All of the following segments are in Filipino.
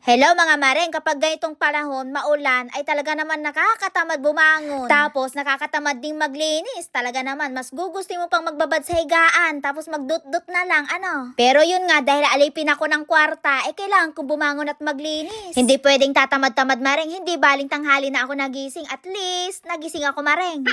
Hello mga mareng, kapag ganitong panahon, maulan, ay talaga naman nakakatamad bumangon. Tapos nakakatamad ding maglinis. Talaga naman, mas gugusto mo pang magbabad sa higaan, tapos magdut-dut na lang, ano. Pero yun nga, dahil alipin ako ng kwarta, kailangan kong bumangon at maglinis. Hindi pwedeng tatamad-tamad mareng, hindi baling tanghali na ako nagising. At least, nagising ako mareng.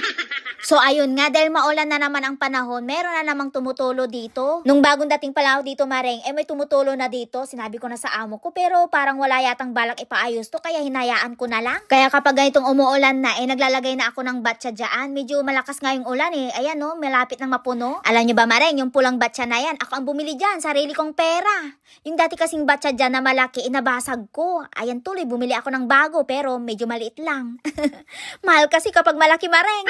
So ayun nga, dahil maulan na naman ang panahon, meron na namang tumutulo dito. Nung bagong dating pala ako dito mareng, may tumutulo na dito. Sinabi ko na sa amo ko, pero parang wala yatang balak ipaayos to, kaya hinayaan ko na lang. Kaya kapag ganitong umuulan na, naglalagay na ako ng batsa dyan. Medyo malakas nga yung ulan Ayan malapit nang mapuno. Alam nyo ba mareng, yung pulang batsa na yan, ako ang bumili dyan, sarili kong pera. Yung dati kasing batsa dyan na malaki, inabasag ko. Ayan tuloy, bumili ako ng bago, pero medyo maliit lang. Mahal kasi kapag malaki mareng.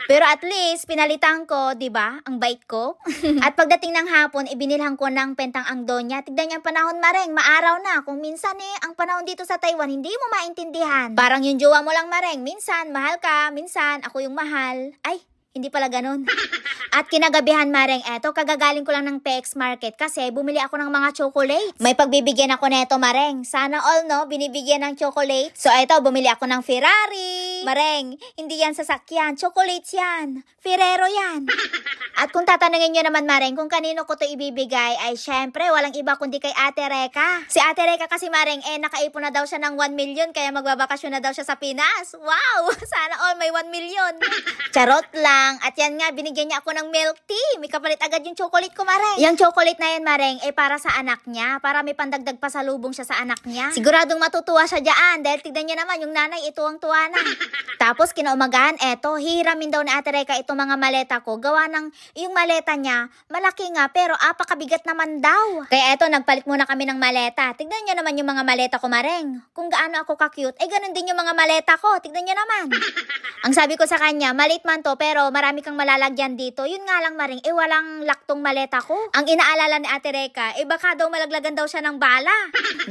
Pero at least, pinalitan ko, di ba? Ang bait ko. At pagdating ng hapon, ibinilhan ko ng pentang ang donya. Tignan niyo ang panahon mareng, maaraw na. Kung minsan ang panahon dito sa Taiwan, hindi mo maintindihan. Parang yung jowa mo lang mareng, minsan mahal ka, minsan ako yung mahal. Ay, hindi pala ganun. At kinagabihan mareng, kagagaling ko lang ng PX Market kasi bumili ako ng mga chocolate. May pagbibigyan ako neto mareng. Sana all binibigyan ng chocolate. So bumili ako ng Ferrari. Mareng, hindi yan sasakyan, chocolates yan. Ferrero yan. At kung tatanungin nyo naman mareng, kung kanino ko to ibibigay, ay syempre walang iba kundi kay Ate Reka. Si Ate Reka kasi mareng, nakaipon na daw siya ng 1 million kaya magbabakasyon na daw siya sa Pinas. Wow! Sana all may 1 million. Charot lang. At yan nga, binigyan niya ako ng milk tea. May kapalit agad yung chocolate ko, mareng. Yung chocolate na yan, mareng, para sa anak niya. Para may pandagdag pasalubong siya sa anak niya. Siguradong matutuwa siya dyan. Dahil tignan niya naman, yung nanay, ito ang tuwa na. Tapos, kinaumagahan, hihiramin daw ni Ate Reka itong mga maleta ko. Gawa ng, yung maleta niya, malaki nga, pero apakabigat naman daw. Kaya nagpalit muna kami ng maleta. Tignan niyo naman yung mga maleta ko, mareng. Kung gaano ako ka-cute, ganun din yung mga maleta ko. Tignan niyo naman. Ang sabi ko sa kanya, maliit man to, pero marami kang malalagyan dito. Yun nga lang mareng, walang laktong maleta ko. Ang inaalala ni Ate Reka, baka daw malaglagan daw siya ng bala.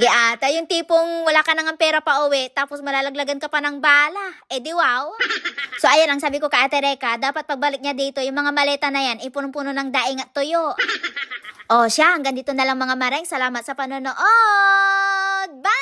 Ata, yung tipong wala ka nang pera pa uwi, tapos malalaglagan ka pa ng bala. Di wow. So ayan, ang sabi ko kay Ate Reka, dapat pagbalik niya dito, yung mga maleta na yan, ipunong-puno ng daing at tuyo. Siya, hanggang dito na lang mga mareng. Salamat sa panonood. Bye!